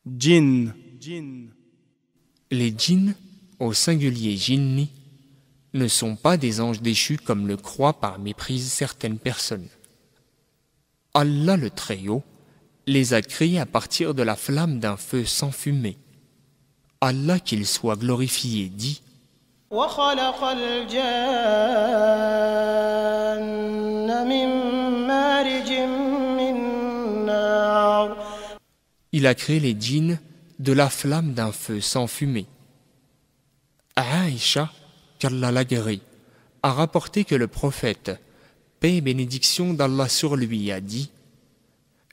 Djinn. Les djinns, au singulier jinni, ne sont pas des anges déchus comme le croient par méprise certaines personnes. Allah le Très-Haut les a créés à partir de la flamme d'un feu sans fumée. Allah qu'il soit glorifié dit: وخلق الجان من مارج من نار. Il a créé les djinns de la flamme d'un feu sans fumée. Aïcha, qu'Allah l'agrée, a rapporté que le prophète, paix et bénédiction d'Allah sur lui, a dit: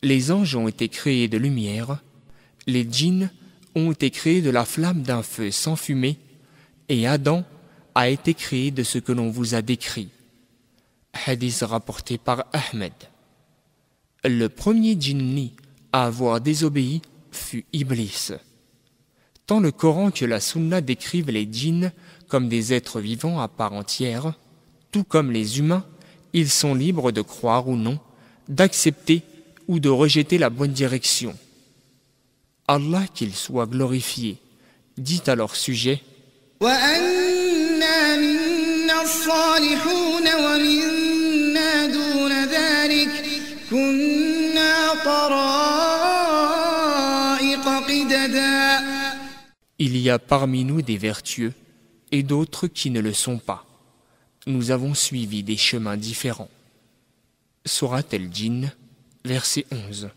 les anges ont été créés de lumière, les djinns ont été créés de la flamme d'un feu sans fumée, et Adam a été créé de ce que l'on vous a décrit. Hadith rapporté par Ahmed. Le premier djinni à avoir désobéi fut Iblis. Tant le Coran que la Sunna décrivent les djinns comme des êtres vivants à part entière, tout comme les humains, ils sont libres de croire ou non, d'accepter ou de rejeter la bonne direction. Allah qu'il soit glorifié, dit à leur sujet: وأنا منا الصالحون ومنا دون ذلك كنا طرائق قددا. Il y a parmi nous des vertueux et d'autres qui ne le sont pas. Nous avons suivi des chemins différents. Surat al-Jinn, verset 11.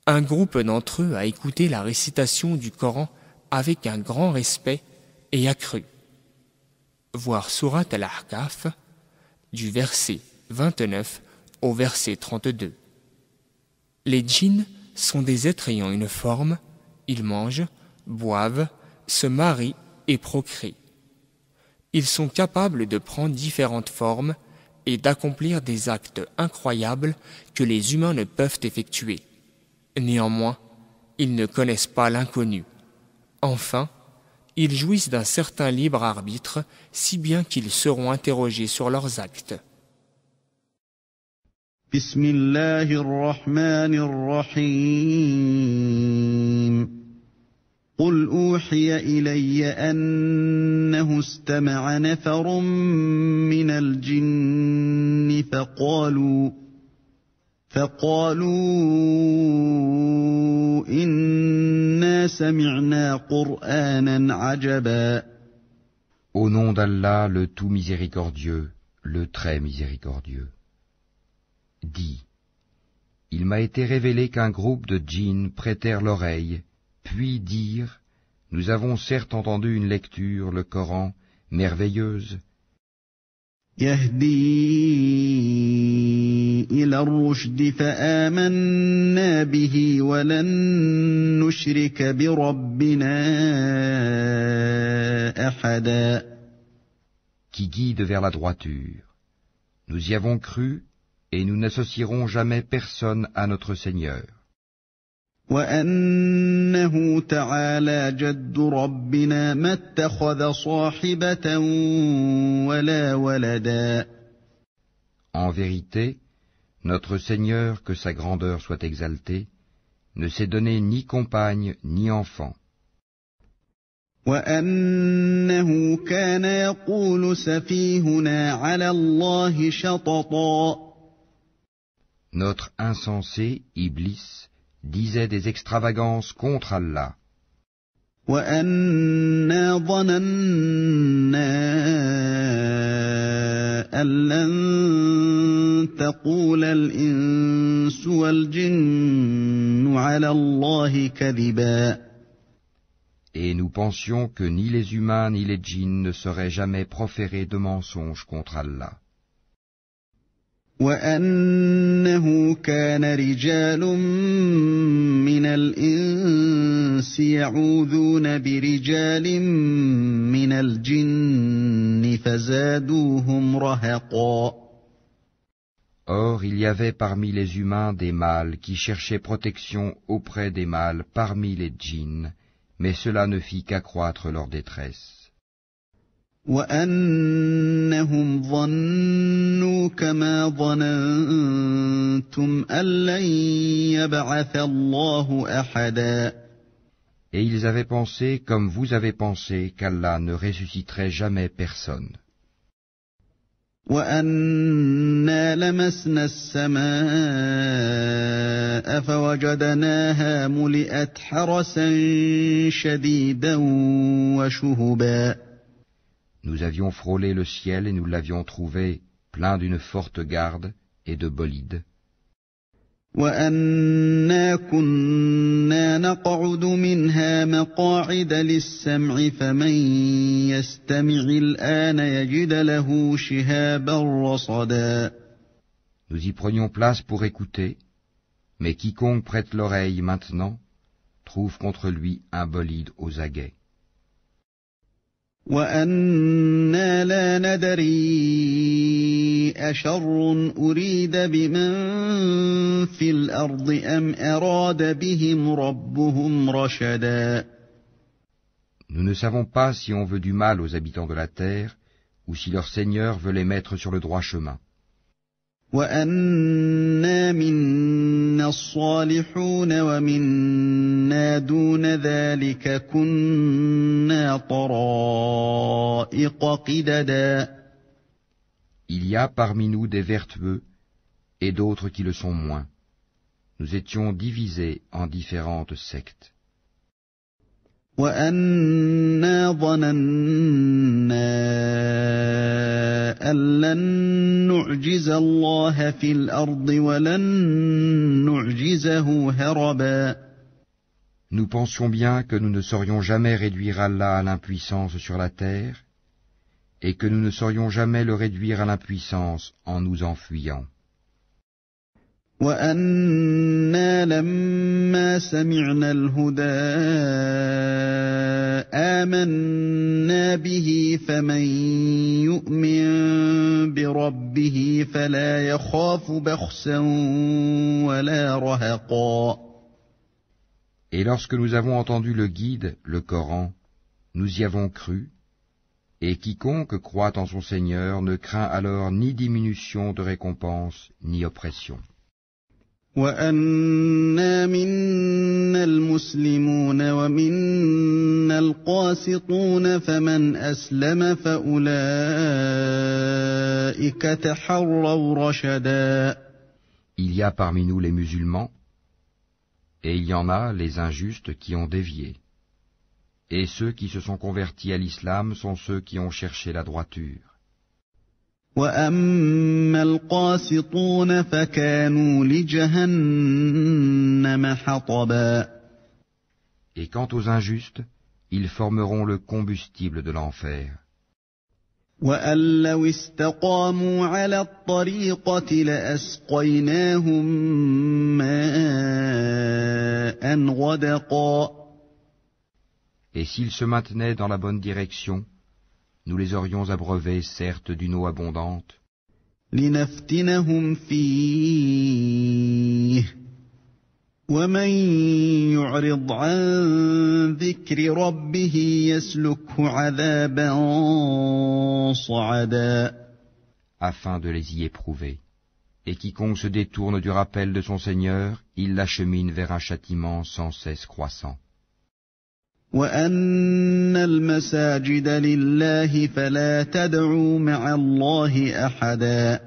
Un groupe d'entre eux a écouté la récitation du Coran avec un grand respect et a cru. Voir Surat al-Ahqaf, du verset 29 au verset 32. Les djinns sont des êtres ayant une forme, ils mangent, boivent, se marient et procréent. Ils sont capables de prendre différentes formes et d'accomplir des actes incroyables que les humains ne peuvent effectuer. Néanmoins, ils ne connaissent pas l'inconnu. Enfin, ils jouissent d'un certain libre arbitre, si bien qu'ils seront interrogés sur leurs actes. بسم الله الرحمن الرحيم قل أوحي إلي أنه استمع نفر من الجن فقالوا إنا سمعنا قرآنا عجبا. Au nom d'Allah, le tout miséricordieux, le très miséricordieux. Dis, il m'a été révélé qu'un groupe de djinns prêtèrent l'oreille, puis dirent, nous avons certes entendu une lecture, le Coran, merveilleuse, يهدي إلى الرشد فآمنا به ولن نشرك بربنا أحدا. qui guide vers la droiture. Nous y avons cru, et nous n'associerons jamais personne à notre Seigneur. وأنه تعالى جد ربنا ما اتخذ صاحبة ولا ولدا. En vérité, notre Seigneur, que sa grandeur soit exaltée, ne s'est donné ni compagne ni enfant. وأنه كان يقول سفيهنا على الله شططا. Notre insensé, Iblis, disait des extravagances contre Allah. وأنا ظننا أن لن تقول الإنس والجن على الله كذبا. Et nous pensions que ni les humains ni les djinns ne seraient jamais proférés de mensonges contre Allah. وأنه كان رجال من الإنس يعوذون برجال من الجن فزادوهم رهقا. Or, il y avait parmi les humains des mâles qui cherchaient protection auprès des mâles parmi les djinns, mais cela ne fit qu'accroître leur détresse. وأنهم ظنوا كما ظننتم أن لن يبعث الله أحدا. Et ils avaient pensé, comme vous avez pensé, qu'Allah ne ressusciterait jamais personne. وَأَنَّا لَمَسْنَا السَّمَاءَ فَوَجَدْنَاهَا مُلِئَتْ حَرَسًا شَدِيدًا وَشُهُبًا. Nous avions frôlé le ciel et nous l'avions trouvé plein d'une forte garde et de bolides. وَأَنَّا كُنَّا نَقْعُدُ مِنْهَا مَقَاعِدَ لِلسَّمْعِ فَمَنْ يَسْتَمِعِ الْآنَ يَجِدْ لَهُ شِهَابًا رَصَدًا. Nous y prenions place pour écouter, mais quiconque prête l'oreille maintenant trouve contre lui un bolide aux aguets. وَأَنَّا لَا نَدْرِي أَشَرٌّ أُرِيدَ بِمَنْ فِي الْأَرْضِ أَمْ أَرَادَ بِهِمْ رَبُّهُمْ رَشَدًا. Nous ne savons pas si on veut du mal aux habitants de la terre, ou si leur Seigneur veut les mettre sur le droit chemin. وَأَنَّا مِنَّا الصَّالِحُونَ وَمِنَّا دُونَ ذَلِكَ كُنَّا طَرَائِقَ قِدَدًا. Il y a parmi nous des vertueux et d'autres qui le sont moins. Nous étions divisés en différentes sectes. وَأَنَّا ظَنَنَّا أَن لَّن نُّعْجِزَ اللَّهَ فِي الْأَرْضِ وَلَن نُّعْجِزَهُ هَرَبًا. Nous pensions bien que nous ne saurions jamais réduire Allah à l'impuissance sur la terre, et que nous ne saurions jamais le réduire à l'impuissance en nous enfuyant. وَأَنَّا لَمَّا سَمِعْنَا الْهُدَىٰ آمَنَّا بِهِ فَمَن يُؤْمِن بِرَبِّهِ فَلَا يَخَافُ بَخْسًا وَلَا رَهَقًا. Et lorsque nous avons entendu le guide, le Coran, nous y avons cru, et quiconque croit en son Seigneur ne craint alors ni diminution de récompense, ni oppression. وَأَنَّا مِنَّا الْمُسْلِمُونَ وَمِنَّا الْقَاسِطُونَ فَمَنْ أَسْلَمَ فَأُولَئِكَ تَحَرَّوْا رَشَدًا. Il y a parmi nous les musulmans, et il y en a les injustes qui ont dévié. Et ceux qui se sont convertis à l'islam sont ceux qui ont cherché la droiture. وَأَمَّا الْقَاسِطُونَ فَكَانُوا لِجَهَنَّمَ حَطَبًا. Et quant aux injustes, ils formeront le combustible de l'enfer. وَأَن لَّوِ اسْتَقَامُوا عَلَى الطَّرِيقَةِ لَأَسْقَيْنَاهُم مَّاءً غَدَقًا. Et s'ils se maintenaient dans la bonne direction, nous les aurions abreuvés certes d'une eau abondante, لِنَفْتِنَهُمْ فِيهِ وَمَن يُعْرِضْ عَن ذِكْرِ رَبِّهِ يَسْلُكْهُ عَذَابًا صَعَدًا. afin de les y éprouver. Et quiconque se détourne du rappel de son Seigneur, il l'achemine vers un châtiment sans cesse croissant. وَأَنَّ الْمَسَاجِدَ لِلَّهِ فَلَا تَدْعُوا مَعَ اللَّهِ أَحَدًا.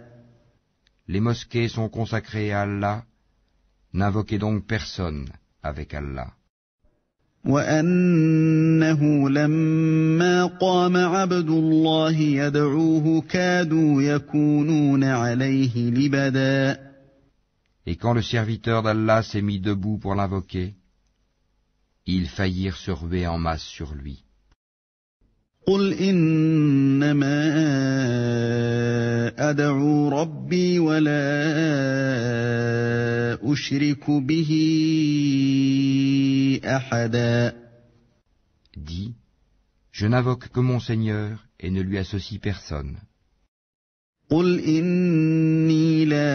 Les mosquées sont consacrées à Allah, n'invoquez donc personne avec Allah. وَأَنَّهُ لَمَّا قَامَ عَبْدُ اللَّهِ يَدْعُوهُ كَادُوا يَكُونُونَ عَلَيْهِ لِبَدًا. Et quand le serviteur d'Allah s'est mis debout pour l'invoquer, ils faillirent se ruer en masse sur lui. قُلْ إِنَّمَا أَدْعُو رَبِّي وَلَا أُشْرِكُ بِهِ أَحَدًا. Dis, je n'invoque que mon Seigneur et ne lui associe personne. قُلْ إِنِّي لَا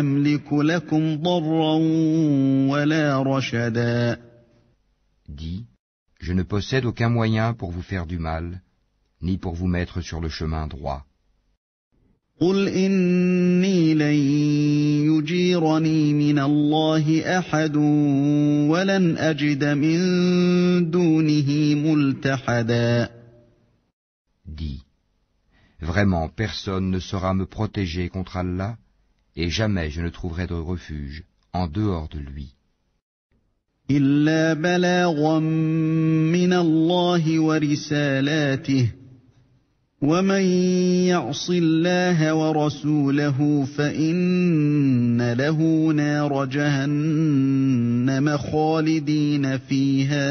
أَمْلِكُ لَكُمْ ضَرًّا وَلَا رَشَدًا. Dis, je ne possède aucun moyen pour vous faire du mal, ni pour vous mettre sur le chemin droit. قل إني لن يجيرني من الله أحد ولن أجد من دونه ملتحدا. Dis, vraiment personne ne saura me protéger contre Allah, et jamais je ne trouverai de refuge en dehors de lui. إلا بلاغا من الله ورسالاته ومن يعص الله ورسوله فإن له نار جهنم خالدين فيها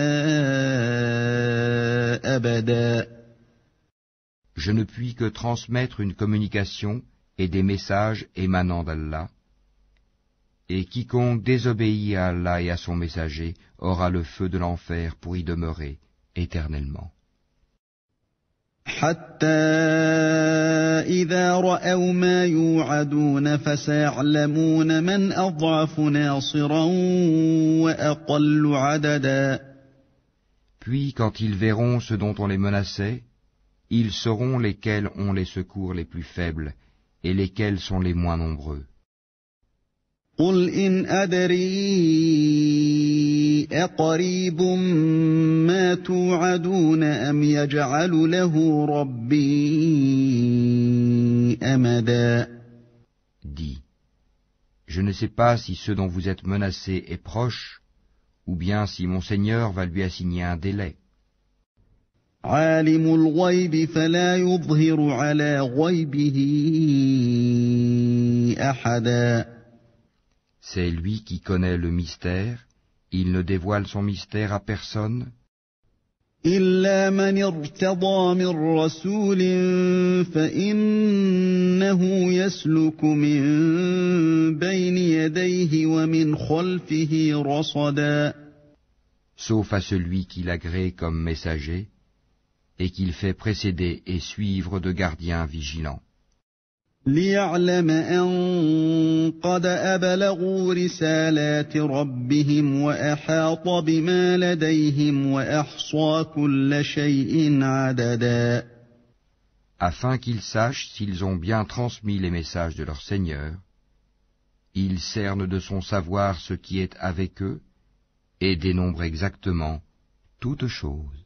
أبدا. Je ne puis que transmettre une communication et des messages émanant d'Allah, et quiconque désobéit à Allah et à son messager aura le feu de l'enfer pour y demeurer éternellement. حتى إذا رأوا ما يوعدون فسيعلمون من أضعف ناصرا وأقل عددا. Puis quand ils verront ce dont on les menaçait, ils sauront lesquels ont les secours les plus faibles et lesquels sont les moins nombreux. قل إن أدري أقريب ما توعدون أم يجعل له ربي أمدا. Dis, je ne sais pas si ce dont vous êtes menacés est proche, ou bien si mon Seigneur va lui assigner un délai. عالم الغيب فلا يظهر على غيبه أحدا. C'est lui qui connaît le mystère, il ne dévoile son mystère à personne, إلا من ارتضى من رسول فإنه يسلك من بين يديه ومن خلفه رصدا. sauf à celui qu'il agrée comme messager, et qu'il fait précéder et suivre de gardiens vigilants. ليعلم أن قد أبلغوا رسالات ربهم وأحاط بما لديهم وأحصى كل شيء عددا. Afin qu'ils sachent s'ils ont bien transmis les messages de leur Seigneur, il cerne de son savoir ce qui est avec eux, et dénombre exactement toute chose.